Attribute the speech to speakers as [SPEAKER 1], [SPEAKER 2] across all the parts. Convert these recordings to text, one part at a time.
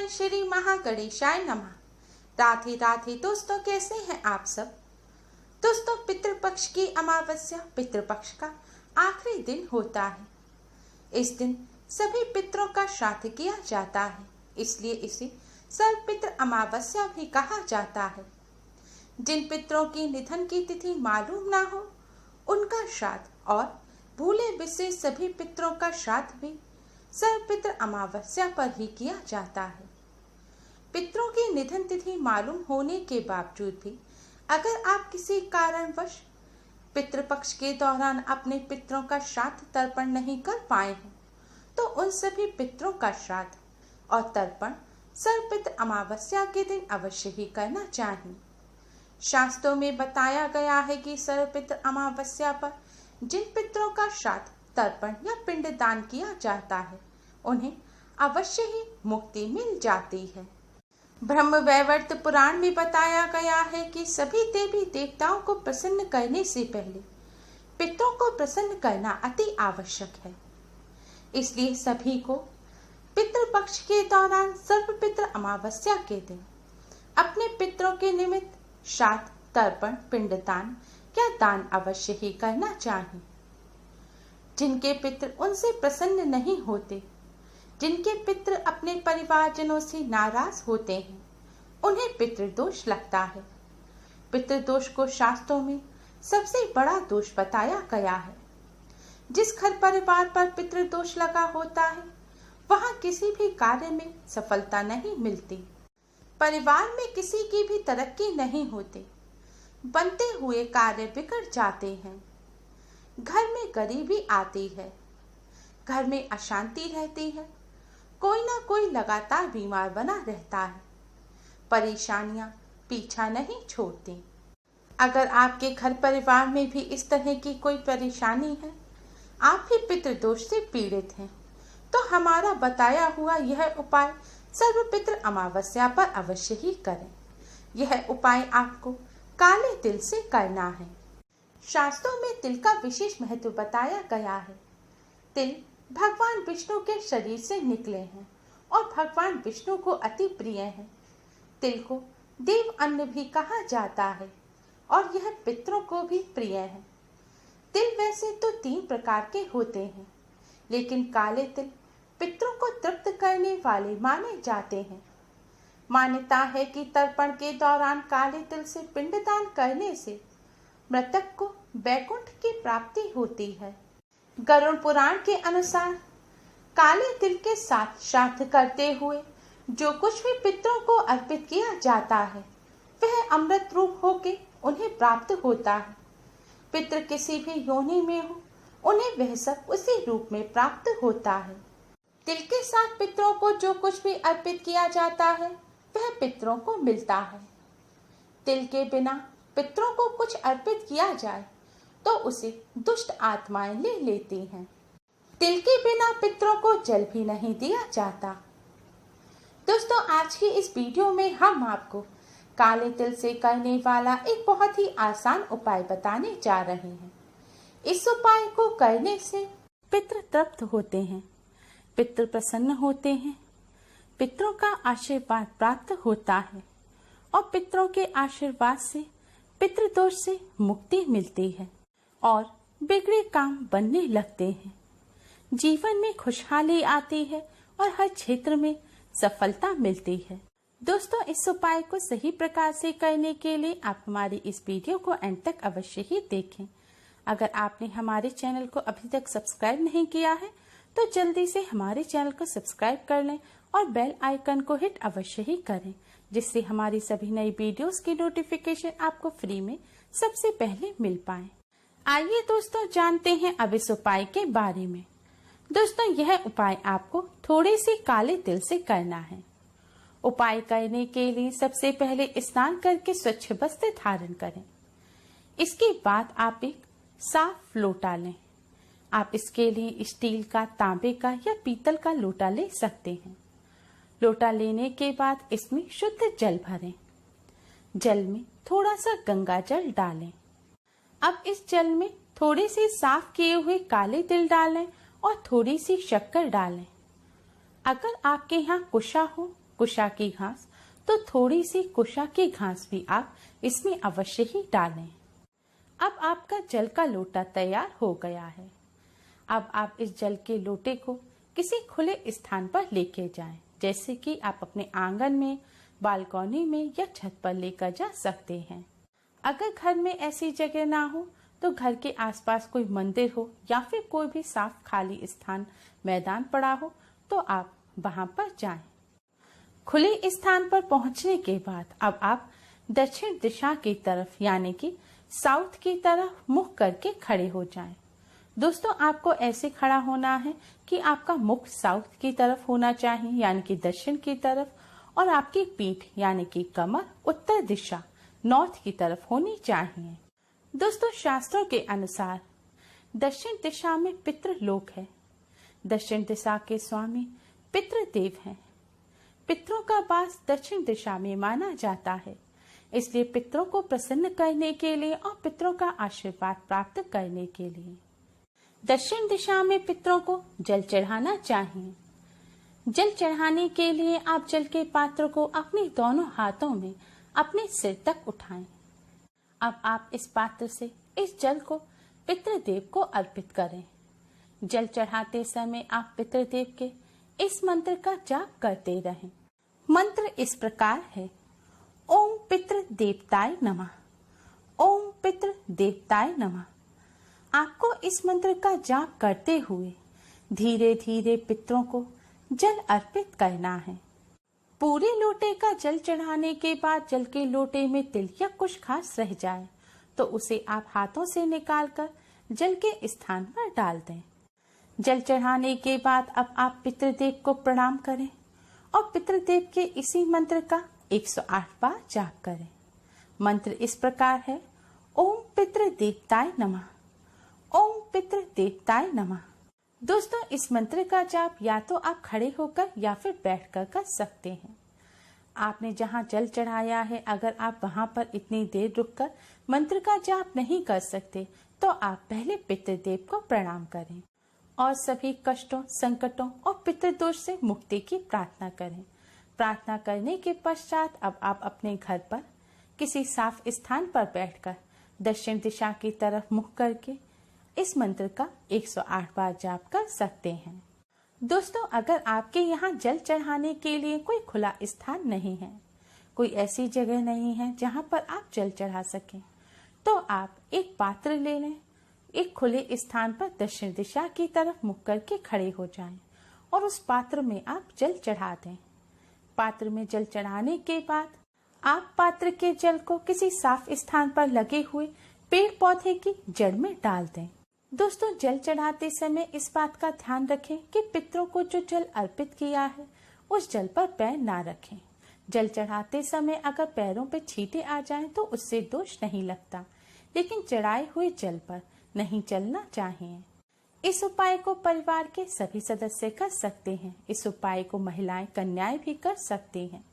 [SPEAKER 1] ओम श्री महागणेशाय नमः। राधे राधे दोस्तों, कैसे हैं आप सब। दोस्तों, पितृपक्ष की अमावस्या पितृपक्ष का आखिरी दिन होता है। इस दिन सभी पितरों का श्राद्ध किया जाता है, इसलिए इसे सर्वपितृ अमावस्या भी कहा जाता है। जिन पितरों की निधन की तिथि मालूम ना हो, उनका श्राद्ध और भूले बिसरे सभी पितरों का श्राद्ध भी सर्वपितृ अमावस्या पर ही किया जाता है। पितरों की निधन तिथि मालूम होने के बावजूद भी अगर आप किसी कारणवश पितृपक्ष के दौरान अपने पितरों का श्राद्ध तर्पण नहीं कर पाए हैं, तो उन सभी पितरों का श्राद्ध और तर्पण सर्वपितृ अमावस्या के दिन अवश्य ही करना चाहिए। शास्त्रों में बताया गया है कि सर्वपितृ अमावस्या पर जिन पितरों का श्राद्ध तर्पण या पिंडदान किया जाता है, उन्हें अवश्य ही मुक्ति मिल जाती है। ब्रह्मवैवर्त पुराण में बताया गया है कि सभी देवी देवताओं को प्रसन्न करने से पहले पितरों को प्रसन्न करना अति आवश्यक है। इसलिए सभी को पितृपक्ष के दौरान सर्वपितृ अमावस्या के दिन अपने पितरों के निमित्त श्राद्ध तर्पण पिंडदान या दान अवश्य ही करना चाहिए। जिनके पितृ उनसे प्रसन्न नहीं होते, जिनके पितृ अपने परिवारजनों से नाराज होते हैं, उन्हें पितृदोष लगता है। पितृदोष को शास्त्रों में सबसे बड़ा दोष बताया गया है। जिस घर परिवार पर पितृदोष लगा होता है, वहां किसी भी कार्य में सफलता नहीं मिलती, परिवार में किसी की भी तरक्की नहीं होती, बनते हुए कार्य बिगड़ जाते हैं, घर में गरीबी आती है, घर में अशांति रहती है, कोई ना कोई लगातार बीमार बना रहता है, परेशानियां पीछा नहीं छोड़ती। अगर आपके घर परिवार में भी इस तरह की कोई परेशानी है, आप भी पितृदोष से पीड़ित हैं, तो हमारा बताया हुआ यह उपाय सर्वपितृ अमावस्या पर अवश्य ही करें। यह उपाय आपको काले तिल से करना है। शास्त्रों में तिल का विशेष महत्व बताया गया है। तिल भगवान विष्णु के शरीर से निकले हैं और भगवान विष्णु को अति प्रिय है। तिल को देव अन्न भी कहा जाता है और यह पितरों को भी प्रिय है। तिल वैसे तो 3 प्रकार के होते हैं, लेकिन काले तिल पितरों को तृप्त करने वाले माने जाते हैं। मान्यता है कि तर्पण के दौरान काले तिल से पिंडदान करने से मृतक को वैकुंठ की प्राप्ति होती है। गरुड़ पुराण के अनुसार काले तिल के साथ श्राद्ध करते हुए जो कुछ भी पितरों को अर्पित किया जाता है, वह अमृत रूप होके उन्हें प्राप्त होता है। पितृ किसी भी योनि में हो, उन्हें वह सब उसी रूप में प्राप्त होता है। तिल के साथ पितरों को जो कुछ भी अर्पित किया जाता है, वह पितरों को मिलता है। तिल के बिना पितरों को कुछ अर्पित किया जाए तो उसे दुष्ट आत्माएं ले लेती हैं। तिल के बिना पितरों को जल भी नहीं दिया जाता। दोस्तों, आज की इस वीडियो में हम आपको काले तिल से करने वाला एक बहुत ही आसान उपाय बताने जा रहे हैं। इस उपाय को करने से पितृ तृप्त होते हैं, पितृ प्रसन्न होते हैं, पितरों का आशीर्वाद प्राप्त होता है और पितरों के आशीर्वाद से पितृदोष से मुक्ति मिलती है और बिगड़े काम बनने लगते हैं। जीवन में खुशहाली आती है और हर क्षेत्र में सफलता मिलती है। दोस्तों, इस उपाय को सही प्रकार से करने के लिए आप हमारी इस वीडियो को एंड तक अवश्य ही देखें। अगर आपने हमारे चैनल को अभी तक सब्सक्राइब नहीं किया है, तो जल्दी से हमारे चैनल को सब्सक्राइब कर लें और बेल आइकन को हिट अवश्य ही करें, जिससे हमारी सभी नई वीडियोस की नोटिफिकेशन आपको फ्री में सबसे पहले मिल पाए। आइए दोस्तों, जानते हैं अब इस उपाय के बारे में। दोस्तों, यह उपाय आपको थोड़े से काले तिल से करना है। उपाय करने के लिए सबसे पहले स्नान करके स्वच्छ वस्त्र धारण करें। इसके बाद आप एक साफ लोटा लें। आप इसके लिए स्टील का, तांबे का या पीतल का लोटा ले सकते हैं। लोटा लेने के बाद इसमें शुद्ध जल भरें। जल में थोड़ा सा गंगा जल डालें। अब इस जल में थोड़े से साफ किए हुए काले तिल डालें और थोड़ी सी शक्कर डालें। अगर आपके यहाँ कुशा हो कुशा की घास, तो थोड़ी सी कुशा की घास भी आप इसमें अवश्य ही डालें। अब आपका जल का लोटा तैयार हो गया है। अब आप इस जल के लोटे को किसी खुले स्थान पर लेके जाएं, जैसे कि आप अपने आंगन में, बालकनी में या छत पर लेकर जा सकते हैं। अगर घर में ऐसी जगह ना हो तो घर के आसपास कोई मंदिर हो या फिर कोई भी साफ खाली स्थान, मैदान पड़ा हो तो आप वहां पर जाएं। खुले स्थान पर पहुंचने के बाद अब आप दक्षिण दिशा की तरफ यानी कि साउथ की तरफ मुख करके खड़े हो जाएं। दोस्तों, आपको ऐसे खड़ा होना है कि आपका मुख साउथ की तरफ होना चाहिए यानी कि दक्षिण की तरफ, और आपकी पीठ यानी कि कमर उत्तर दिशा नॉर्थ की तरफ होनी चाहिए। दोस्तों, शास्त्रों के अनुसार दक्षिण दिशा में पितृ लोक है। दक्षिण दिशा के स्वामी पितृदेव हैं। पितरों का वास दक्षिण दिशा में माना जाता है, इसलिए पितरों को प्रसन्न करने के लिए और पितरों का आशीर्वाद प्राप्त करने के लिए दक्षिण दिशा में पितरों को जल चढ़ाना चाहिए। जल चढ़ाने के लिए आप जल के पात्र को अपने दोनों हाथों में अपने सिर तक उठाएं। अब आप इस पात्र से इस जल को पितृदेव को अर्पित करें। जल चढ़ाते समय आप पितृदेव के इस मंत्र का जाप करते रहें। मंत्र इस प्रकार है: ओम पितृ देवताय नमः, ओम पितृ देवताय नमः। आपको इस मंत्र का जाप करते हुए धीरे धीरे पितरों को जल अर्पित करना है। पूरे लोटे का जल चढ़ाने के बाद जल के लोटे में तिल या कुछ खास रह जाए तो उसे आप हाथों से निकालकर जल के स्थान पर डाल दें। जल चढ़ाने के बाद अब आप पितृदेव को प्रणाम करें और पितृदेव के इसी मंत्र का 108 बार जाप करें। मंत्र इस प्रकार है: ओम पितृ देवताय नमः, ओम पितृ देवताय नमः। दोस्तों, इस मंत्र का जाप या तो आप खड़े होकर या फिर बैठकर कर सकते हैं। आपने जहां जल चढ़ाया है, अगर आप वहां पर इतनी देर रुककर मंत्र का जाप नहीं कर सकते तो आप पहले पितृदेव को प्रणाम करें और सभी कष्टों, संकटों और पितृदोष से मुक्ति की प्रार्थना करें। प्रार्थना करने के पश्चात अब आप अपने घर पर किसी साफ स्थान पर बैठकर दक्षिण दिशा की तरफ मुख करके इस मंत्र का 108 बार जाप कर सकते हैं। दोस्तों, अगर आपके यहाँ जल चढ़ाने के लिए कोई खुला स्थान नहीं है, कोई ऐसी जगह नहीं है जहाँ पर आप जल चढ़ा सकें, तो आप एक पात्र ले लें। एक खुले स्थान पर दक्षिण दिशा की तरफ मुख करके खड़े हो जाएं और उस पात्र में आप जल चढ़ा दें। पात्र में जल चढ़ाने के बाद आप पात्र के जल को किसी साफ स्थान पर लगे हुए पेड़ पौधे की जड़ में डाल दें। दोस्तों, जल चढ़ाते समय इस बात का ध्यान रखें कि पितरों को जो जल अर्पित किया है उस जल पर पैर ना रखें। जल चढ़ाते समय अगर पैरों पे छींटे आ जाएं तो उससे दोष नहीं लगता, लेकिन चढ़ाए हुए जल पर नहीं चलना चाहिए। इस उपाय को परिवार के सभी सदस्य कर सकते हैं। इस उपाय को महिलाएं, कन्याएं भी कर सकती हैं,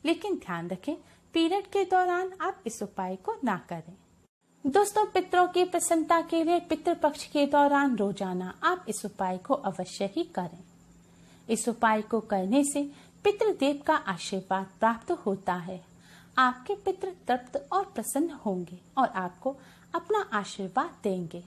[SPEAKER 1] लेकिन ध्यान रखें पीरियड के दौरान आप इस उपाय को ना करें। दोस्तों, पितरों की प्रसन्नता के लिए पितृपक्ष के दौरान रोजाना आप इस उपाय को अवश्य ही करें। इस उपाय को करने से पितृदेव का आशीर्वाद प्राप्त होता है। आपके पितृ तृप्त और प्रसन्न होंगे और आपको अपना आशीर्वाद देंगे,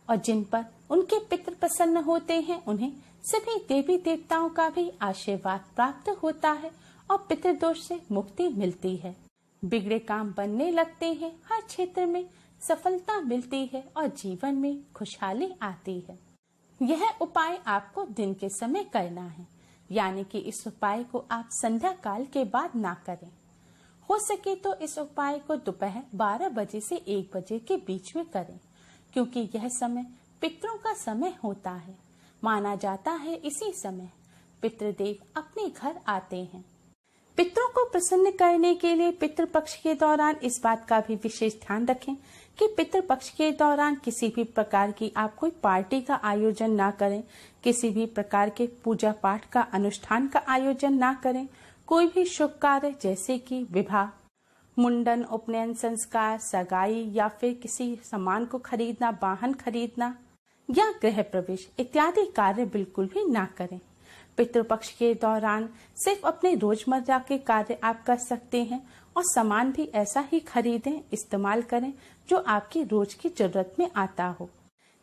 [SPEAKER 1] और जिन पर उनके पितृ प्रसन्न होते हैं उन्हें सभी देवी देवताओं का भी आशीर्वाद प्राप्त होता है और पितृदोष से मुक्ति मिलती है। बिगड़े काम बनने लगते हैं, हर क्षेत्र में सफलता मिलती है और जीवन में खुशहाली आती है। यह उपाय आपको दिन के समय करना है, यानी कि इस उपाय को आप संध्या काल के बाद ना करें। हो सके तो इस उपाय को दोपहर 12 बजे से 1 बजे के बीच में करें, क्योंकि यह समय पितरों का समय होता है। माना जाता है इसी समय पितृदेव अपने घर आते हैं। पितरों को प्रसन्न करने के लिए पितृपक्ष के दौरान इस बात का भी विशेष ध्यान रखें कि पितृपक्ष के दौरान किसी भी प्रकार की आप कोई पार्टी का आयोजन ना करें, किसी भी प्रकार के पूजा पाठ का अनुष्ठान का आयोजन ना करें। कोई भी शुभ कार्य जैसे कि विवाह, मुंडन, उपनयन संस्कार, सगाई या फिर किसी सामान को खरीदना, वाहन खरीदना या गृह प्रवेश इत्यादि कार्य बिल्कुल भी ना करें। पितृपक्ष के दौरान सिर्फ अपने रोजमर्रा के कार्य आप कर सकते हैं और सामान भी ऐसा ही खरीदें, इस्तेमाल करें जो आपकी रोज की जरूरत में आता हो।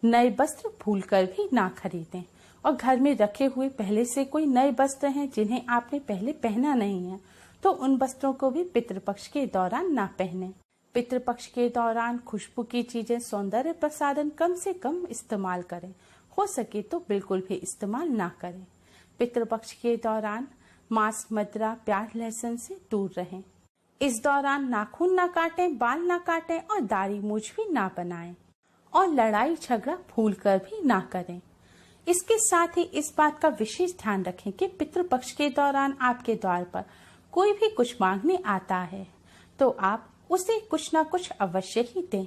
[SPEAKER 1] नए वस्त्र भूलकर भी ना खरीदें और घर में रखे हुए पहले से कोई नए वस्त्र हैं जिन्हें आपने पहले पहना नहीं है तो उन वस्त्रों को भी पितृपक्ष के दौरान ना पहनें। पितृपक्ष के दौरान खुशबू की चीजें, सौंदर्य प्रसाधन कम से कम इस्तेमाल करें, हो सके तो बिल्कुल भी इस्तेमाल ना करें। पितृपक्ष के दौरान मांस, मदिरा, प्याज, लहसुन से दूर रहें। इस दौरान नाखून ना काटें, बाल ना काटें और दाढ़ी मूछ भी ना बनाएं और लड़ाई झगड़ा भूलकर भी ना करें। इसके साथ ही इस बात का विशेष ध्यान रखें कि पितृपक्ष के दौरान आपके द्वार पर कोई भी कुछ मांगने आता है तो आप उसे कुछ ना कुछ अवश्य ही दें,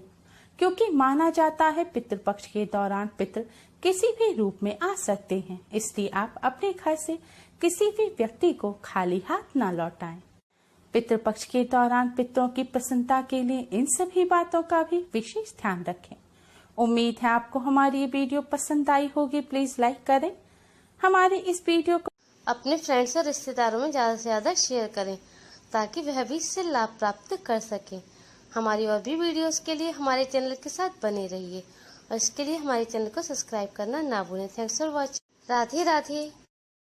[SPEAKER 1] क्योंकि माना जाता है पितृपक्ष के दौरान पितृ किसी भी रूप में आ सकते हैं, इसलिए आप अपने घर से किसी भी व्यक्ति को खाली हाथ ना लौटाएं। पितृपक्ष के दौरान पितरों की प्रसन्नता के लिए इन सभी बातों का भी विशेष ध्यान रखें। उम्मीद है आपको हमारी ये वीडियो पसंद आई होगी। प्लीज लाइक करें हमारे इस वीडियो को,
[SPEAKER 2] अपने फ्रेंड्स और रिश्तेदारों में ज़्यादा से ज़्यादा शेयर करें ताकि वह भी इससे लाभ प्राप्त कर सकें। हमारी और भी वीडियोस के लिए हमारे चैनल के साथ बने रहिए और इसके लिए हमारे चैनल को सब्सक्राइब करना ना भूलें। Thanks for watching. Radhe Radhe.